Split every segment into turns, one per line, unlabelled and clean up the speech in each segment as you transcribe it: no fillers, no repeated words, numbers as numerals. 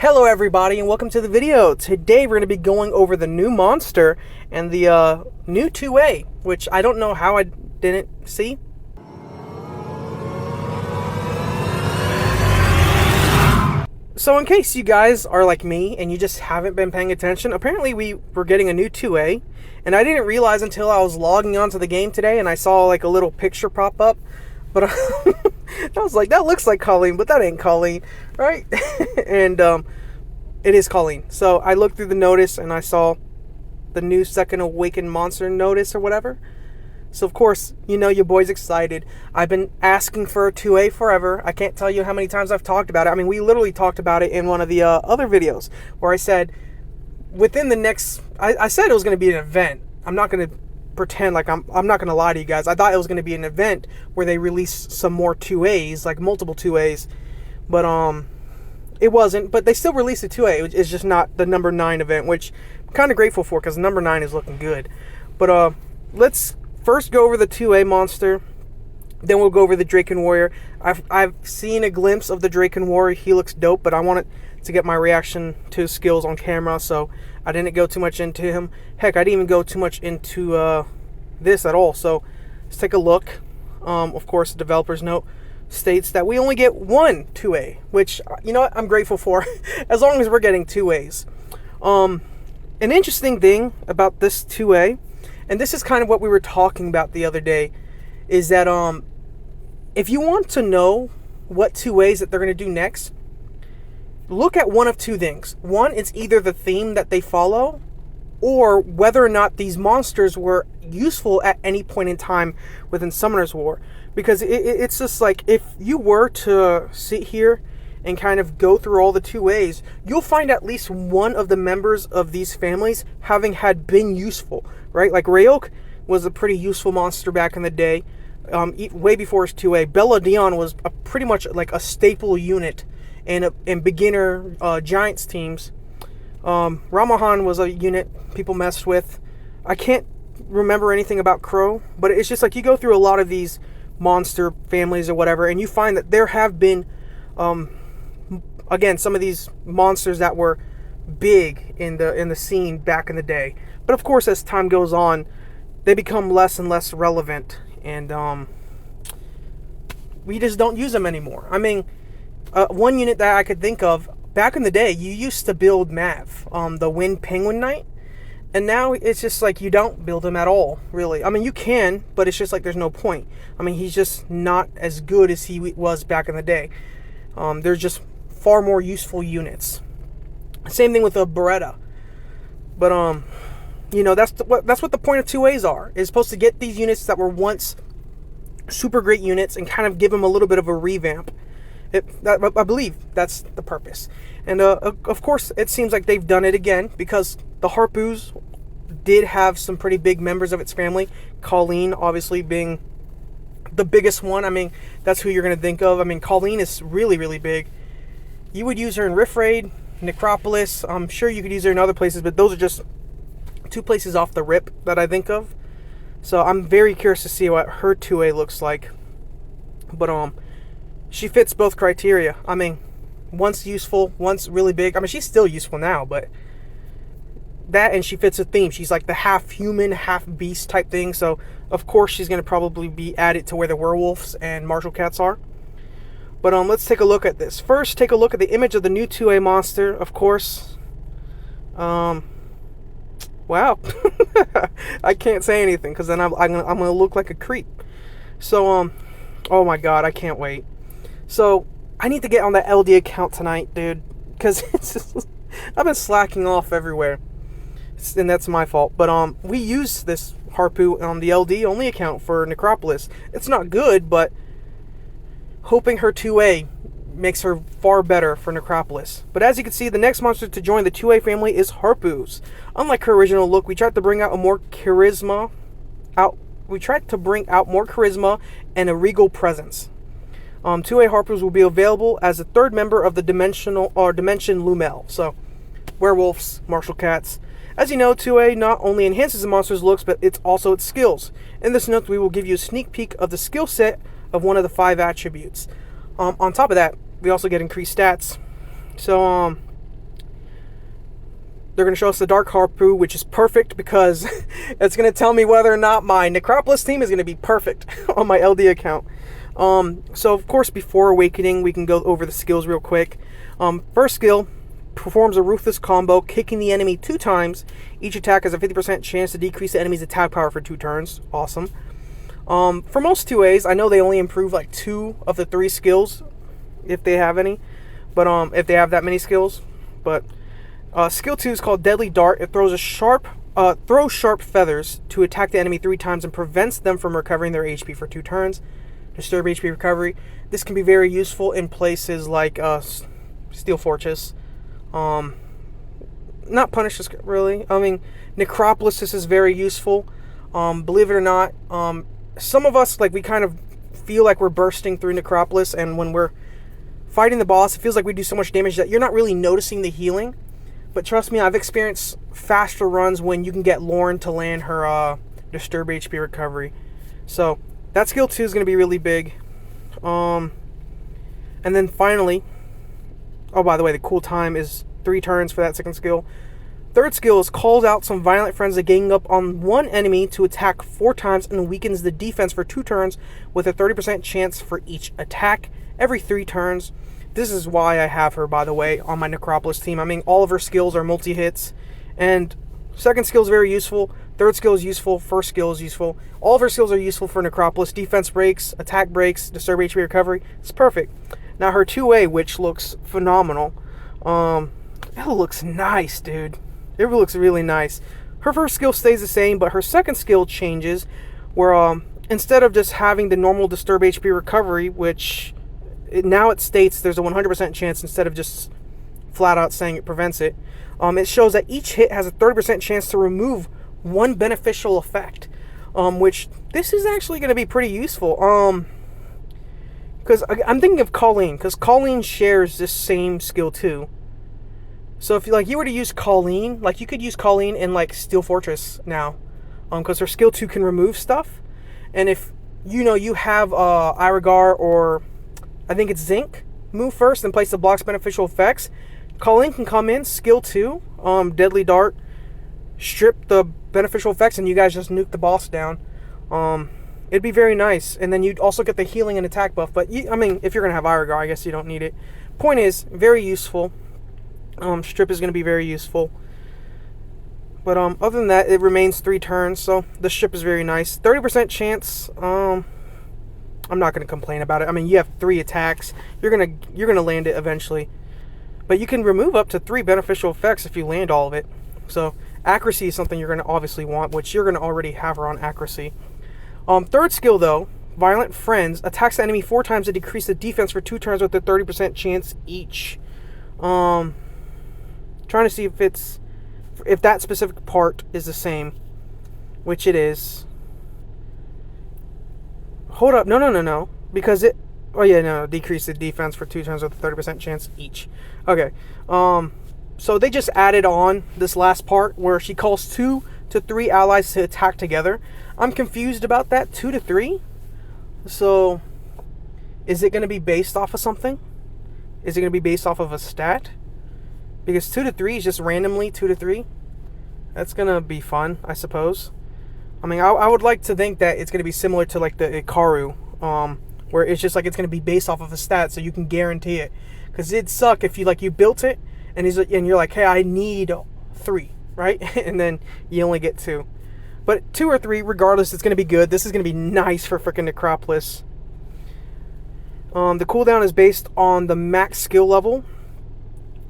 Hello everybody and welcome to the video. Today we're going to be going over the new monster and the new 2A, which I don't know how I didn't see. So in case you guys are like me and you just haven't been paying attention, apparently we were getting a new 2A, and I didn't realize until I was logging onto the game today and I saw like a little picture pop up. But I was like, that looks like Colleen, but that ain't Colleen, right? And it is Colleen. So I looked through the notice and I saw the new Second Awakened monster notice or whatever. So of course, you know your boy's excited. I've been asking for a 2A forever. I can't tell you how many times I've talked about it. I mean, we literally talked about it in one of the other videos where I said within the next... I said it was going to be an event. I'm not going to pretend like I'm not going to lie to you guys. I thought it was going to be an event where they release some more 2As, like multiple 2As. But it wasn't, but they still released a 2A. It's just not the number 9 event, which I'm kind of grateful for because number 9 is looking good. But let's first go over the 2A monster, then we'll go over the Draken Warrior. I've seen a glimpse of the Draken Warrior. He looks dope, but I wanted to get my reaction to his skills on camera, so I didn't go too much into him. Heck, I didn't even go too much into this at all. So let's take a look. Of course, the developer's note states that we only get one 2A, which, you know what, I'm grateful for, as long as we're getting 2As. An interesting thing about this 2A, and this is kind of what we were talking about the other day, is that if you want to know what 2As that they're going to do next, look at one of two things. One, it's either the theme that they follow, or whether or not these monsters were useful at any point in time within Summoner's War. Because it's just like, if you were to sit here and kind of go through all the 2As, you'll find at least one of the members of these families having had been useful, right? Like Rayok was a pretty useful monster back in the day, way before his 2A. Bella Dion was pretty much like a staple unit in beginner Giants teams. Ramahan was a unit people messed with. I can't remember anything about Crow, but it's just like you go through a lot of these monster families or whatever, and you find that there have been, again, some of these monsters that were big in the scene back in the day. But of course, as time goes on, they become less and less relevant, and we just don't use them anymore. I mean, one unit that I could think of, back in the day, you used to build Mav, the Wind Penguin Knight, and now it's just like you don't build him at all, really. I mean, you can, but it's just like there's no point. I mean, he's just not as good as he was back in the day. There's just far more useful units. Same thing with a Beretta. But, you know, that's what the point of 2As are. It's supposed to get these units that were once super great units and kind of give them a little bit of a revamp. I believe that's the purpose. And of course, it seems like they've done it again, because the Harpoos did have some pretty big members of its family. Colleen, obviously, being the biggest one. I mean, that's who you're going to think of. I mean, Colleen is really, really big. You would use her in Rift Raid, Necropolis. I'm sure you could use her in other places, but those are just two places off the rip that I think of. So I'm very curious to see what her 2A looks like. But she fits both criteria. I mean, once useful, once really big. I mean, she's still useful now, but that, and she fits a theme. She's like the half human, half beast type thing. So, of course, she's going to probably be added to where the werewolves and martial cats are. But let's take a look at this. First, take a look at the image of the new 2A monster, of course. Wow. I can't say anything, because then I'm gonna look like a creep. So, oh my god, I can't wait. So, I need to get on that LD account tonight, dude, because I've been slacking off everywhere, and that's my fault. But we use this Harpoo on the LD only account for Necropolis. It's not good, but hoping her 2A makes her far better for Necropolis. But as you can see, the next monster to join the 2A family is Harpoos. Unlike her original look, we tried to bring out more charisma and a regal presence. 2A Harpoos will be available as a third member of the Dimension Lumel. So, werewolves, martial cats. As you know, 2A not only enhances the monster's looks, but it's also its skills. In this note, we will give you a sneak peek of the skill set of one of the 5 attributes. On top of that, we also get increased stats. So, they're going to show us the Dark Harpu, which is perfect because it's going to tell me whether or not my Necropolis team is going to be perfect on my LD account. So, of course, before Awakening, we can go over the skills real quick. First skill, performs a Ruthless combo, kicking the enemy 2 times. Each attack has a 50% chance to decrease the enemy's attack power for 2 turns. Awesome. For most 2As, I know they only improve like 2 of the 3 skills, if they have any. But if they have that many skills. But skill 2 is called Deadly Dart. It throws sharp feathers to attack the enemy 3 times and prevents them from recovering their HP for 2 turns. Disturb HP recovery. This can be very useful in places like Steel Fortress. Not Punishes, really. I mean, Necropolis, this is very useful. Believe it or not, some of us, like, we kind of feel like we're bursting through Necropolis, and when we're fighting the boss, it feels like we do so much damage that you're not really noticing the healing. But trust me, I've experienced faster runs when you can get Lauren to land her Disturb HP recovery. So, that skill 2 is going to be really big. And then finally, oh, by the way, the cool time is 3 turns for that second skill. Third skill is calls out some violent friends that gang up on one enemy to attack 4 times and weakens the defense for 2 turns with a 30% chance for each attack every 3 turns. This is why I have her, by the way, on my Necropolis team. I mean, all of her skills are multi-hits, and second skill is very useful, third skill is useful, first skill is useful. All of her skills are useful for Necropolis. Defense breaks, attack breaks, Disturb HP recovery. It's perfect. Now her 2A, which looks phenomenal. It looks nice, dude. It looks really nice. Her first skill stays the same, but her second skill changes, where instead of just having the normal Disturb HP recovery, which now it states there's a 100% chance instead of just flat out saying it prevents it, it shows that each hit has a 30% chance to remove 1 beneficial effect, which this is actually going to be pretty useful. Because I'm thinking of Colleen, because Colleen shares this same skill too. So if you were to use Colleen, like, you could use Colleen in like Steel Fortress now, because her skill 2 can remove stuff. And if you have Iragar or I think it's Zinc move first and place the block's beneficial effects, Colleen can come in, skill 2, Deadly Dart, strip the beneficial effects, and you guys just nuke the boss down. It'd be very nice. And then you'd also get the healing and attack buff. But, I mean, if you're going to have Iragar, I guess you don't need it. Point is, very useful. Strip is going to be very useful. But other than that, it remains 3 turns. So, the strip is very nice. 30% chance. I'm not going to complain about it. I mean, you have 3 attacks. You're gonna land it eventually. But you can remove up to 3 beneficial effects if you land all of it. So, accuracy is something you're going to obviously want, which you're going to already have her on accuracy. Third skill, though, Violent Friends, attacks the enemy 4 times to decrease the defense for 2 turns with a 30% chance each. Trying to see if that specific part is the same, which it is. Hold up, no, because decrease the defense for 2 turns with a 30% chance each. Okay, so they just added on this last part where she calls 2 to 3 allies to attack together. I'm confused about that, 2 to 3. So, is it going to be based off of something? Is it going to be based off of a stat? Because 2 to 3 is just randomly 2 to 3. That's going to be fun, I suppose. I mean, I would like to think that it's going to be similar to like the Ikaru, where it's just like it's going to be based off of a stat, so you can guarantee it. Because it'd suck if you built it and you're like, hey, I need 3, right? And then you only get 2. But 2 or 3, regardless, it's going to be good. This is going to be nice for freaking Necropolis. The cooldown is based on the max skill level.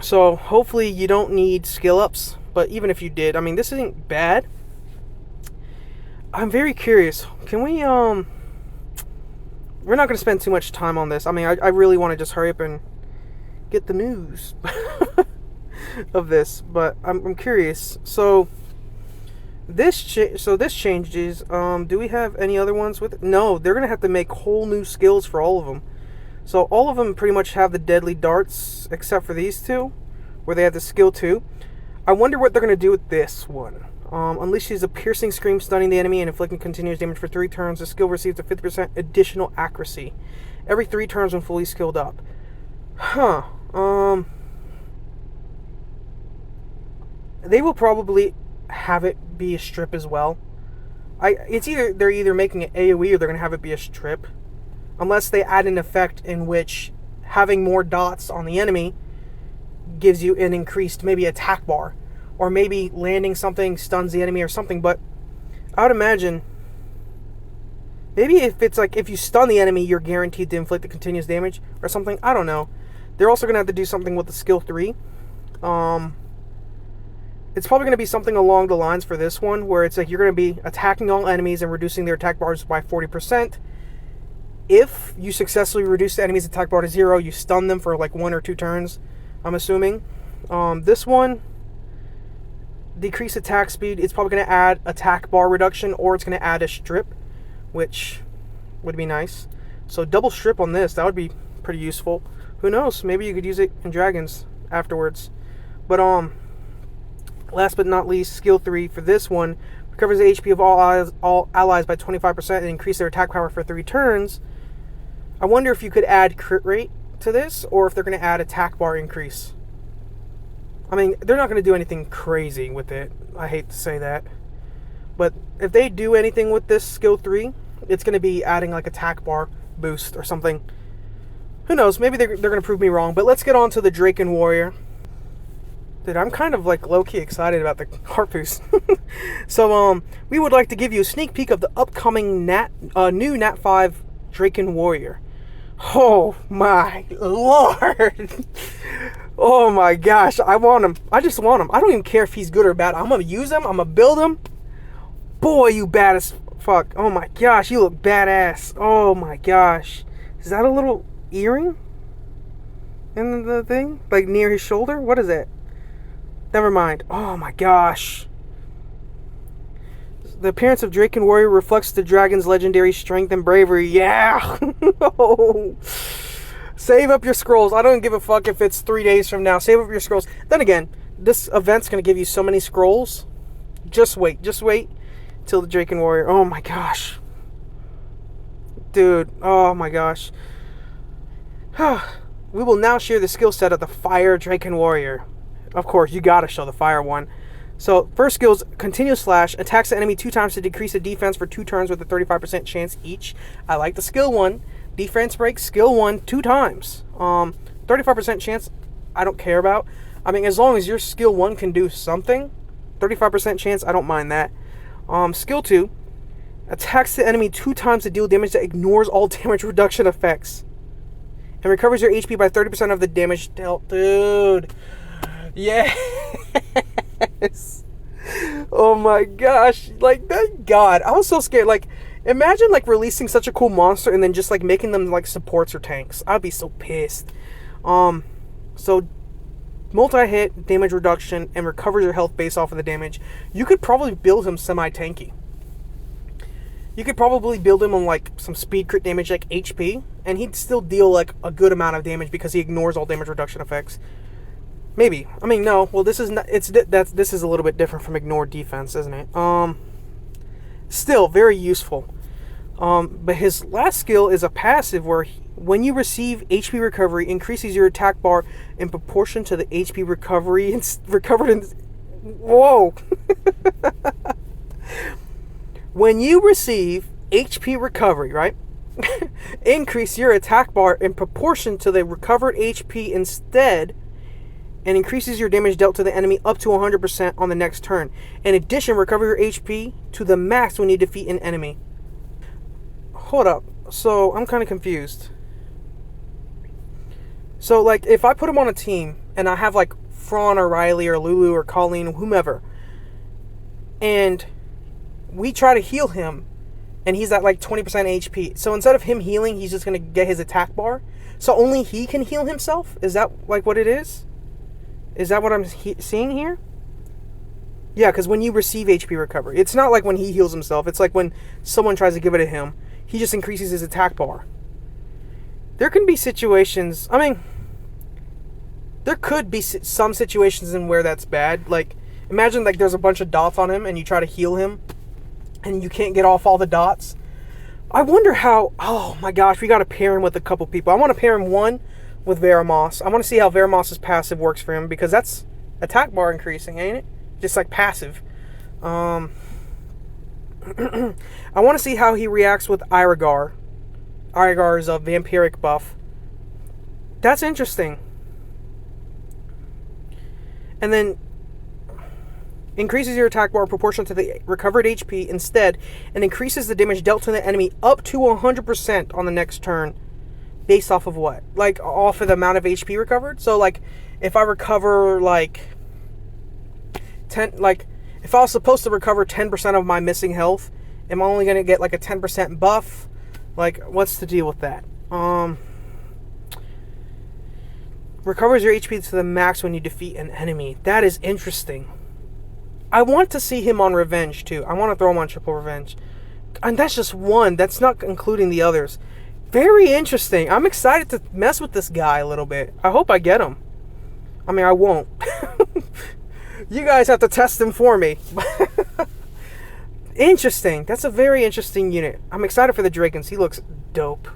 So hopefully you don't need skill ups. But even if you did, I mean, this isn't bad. I'm very curious. Can we, we're not going to spend too much time on this. I mean, I really want to just hurry up and get the news of this. But I'm curious. So this changes. Do we have any other ones with it? No, they're going to have to make whole new skills for all of them. So all of them pretty much have the Deadly Darts, except for these 2, where they have the skill 2. I wonder what they're going to do with this one. Unleashes a piercing scream, stunning the enemy and inflicting continuous damage for 3 turns. The skill receives a 50% additional accuracy every 3 turns when fully skilled up. they will probably have it be a strip as well. They're either making it AoE or they're gonna have it be a strip, unless they add an effect in which having more dots on the enemy gives you an increased maybe attack bar, or maybe landing something stuns the enemy or something. But I would imagine maybe if it's like if you stun the enemy, you're guaranteed to inflict the continuous damage or something. I don't know. They're also gonna have to do something with the skill 3. It's probably going to be something along the lines for this one where it's like you're going to be attacking all enemies and reducing their attack bars by 40%. If you successfully reduce the enemy's attack bar to 0, you stun them for like 1 or 2 turns, I'm assuming. This one, decrease attack speed, it's probably going to add attack bar reduction, or it's going to add a strip, which would be nice. So double strip on this, that would be pretty useful. Who knows, maybe you could use it in Dragons afterwards. But last but not least, skill 3 for this one recovers the HP of all allies by 25% and increase their attack power for 3 turns. I wonder if you could add crit rate to this, or if they're going to add attack bar increase. I mean, they're not going to do anything crazy with it. I hate to say that. But if they do anything with this skill 3, it's going to be adding like attack bar boost or something. Who knows? Maybe they're going to prove me wrong. But let's get on to the Draken Warrior. Dude, I'm kind of like low-key excited about the Harpoos. So, we would like to give you a sneak peek of the upcoming new Nat 5 Draken Warrior. Oh my lord! Oh my gosh, I want him. I just want him. I don't even care if he's good or bad. I'm gonna use him. I'm gonna build him. Boy, you bad as fuck. Oh my gosh, you look badass. Oh my gosh. Is that a little earring in the thing? Like near his shoulder? What is that? Never mind. Oh my gosh. The appearance of Draken Warrior reflects the dragon's legendary strength and bravery. Yeah! Oh. Save up your scrolls. I don't give a fuck if it's 3 days from now. Save up your scrolls. Then again, this event's going to give you so many scrolls. Just wait. Just wait till the Draken Warrior. Oh my gosh. Dude. Oh my gosh. We will now share the skill set of the Fire Draken Warrior. Of course, you gotta show the fire one. So, first skill is Continuous Slash. Attacks the enemy 2 times to decrease the defense for 2 turns with a 35% chance each. I like the skill 1. Defense break, skill 1, 2 times. 35% chance, I don't care about. I mean, as long as your skill 1 can do something, 35% chance, I don't mind that. Skill 2. Attacks the enemy 2 times to deal damage that ignores all damage reduction effects. And recovers your HP by 30% of the damage dealt. Dude. Yes. Oh my gosh. Like, thank God. I was so scared. Like, imagine like releasing such a cool monster and then just like making them like supports or tanks. I'd be so pissed. So multi-hit, damage reduction, and recovers your health based off of the damage. You could probably build him semi-tanky. You could probably build him on like some speed crit damage like HP, and he'd still deal like a good amount of damage because he ignores all damage reduction effects. Maybe. I mean, no. Well, this is not. This is a little bit different from ignore defense, isn't it? Still very useful. But his last skill is a passive where when you receive HP recovery, increases your attack bar in proportion to the HP recovery recovered in. Whoa. When you receive HP recovery, right? Increase your attack bar in proportion to the recovered HP instead, and increases your damage dealt to the enemy up to 100% on the next turn. In addition, recover your HP to the max when you defeat an enemy. Hold up. So, I'm kind of confused. So, like, if I put him on a team, and I have, like, Fraun or Riley or Lulu or Colleen or whomever, and we try to heal him, and he's at, like, 20% HP. So, instead of him healing, he's just going to get his attack bar. So, only he can heal himself? Is that, like, what it is? Is that what I'm seeing here? Yeah, because when you receive HP recovery, it's not like when he heals himself. It's like when someone tries to give it to him, he just increases his attack bar. There can be situations, I mean, there could be some situations in where that's bad. Like, imagine like there's a bunch of dots on him and you try to heal him and you can't get off all the dots. I wonder how, oh my gosh, we got to pair him with a couple people. I want to pair him one with Veramos. I want to see how Veramos' passive works for him, because that's attack bar increasing, ain't it? just like passive. I want to see how he reacts with Iragar. Iragar is a vampiric buff. That's interesting. And then increases your attack bar proportional to the recovered HP instead, and increases the damage dealt to the enemy up to 100% on the next turn. Based off of what? Like, off of the amount of HP recovered? So, like, if I recover, like, 10, like, if I was supposed to recover 10% of my missing health, am I only going to get, like, a 10% buff? Like, what's the deal with that? Recovers your HP to the max when you defeat an enemy. That is interesting. I want to see him on Revenge, too. I want to throw him on Triple Revenge. And that's just one. That's not including the others. Very interesting. I'm excited to mess with this guy a little bit. I hope I get him. I mean, I won't. You guys have to test him for me. Interesting. That's a very interesting unit. I'm excited for the Drakens. He looks dope.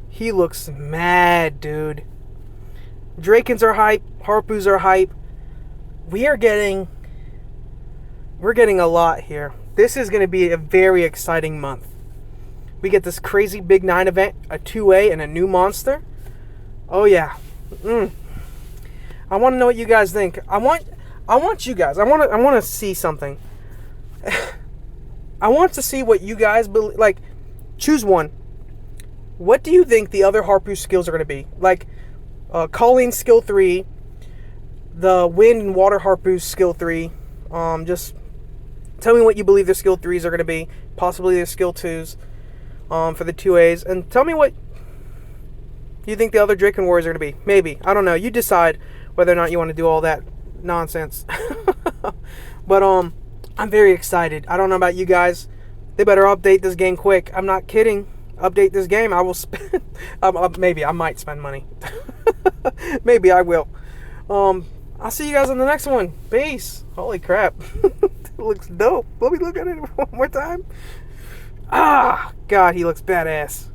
He looks mad, dude. Drakens are hype. Harpoos are hype. We're getting a lot here. This is going to be a very exciting month. We get this crazy Big 9 event, a 2A, and a new monster. Oh yeah. I want to know what you guys think. I want you guys. I want to see something. I want to see what you guys believe. Like, choose one. What do you think the other Harpoon skills are going to be? Like, Colleen skill 3, the Wind and Water Harpoon skill 3. Just tell me what you believe their skill 3s are going to be. Possibly their skill 2s. For the 2As, and tell me what you think the other Draken Warriors are going to be. Maybe. I don't know. You decide whether or not you want to do all that nonsense. But, I'm very excited. I don't know about you guys. They better update this game quick. I'm not kidding. Update this game. I will spend... maybe. I might spend money. Maybe I will. I'll see you guys on the next one. Peace. Holy crap. It looks dope. Let me look at it one more time. Ah, God, he looks badass.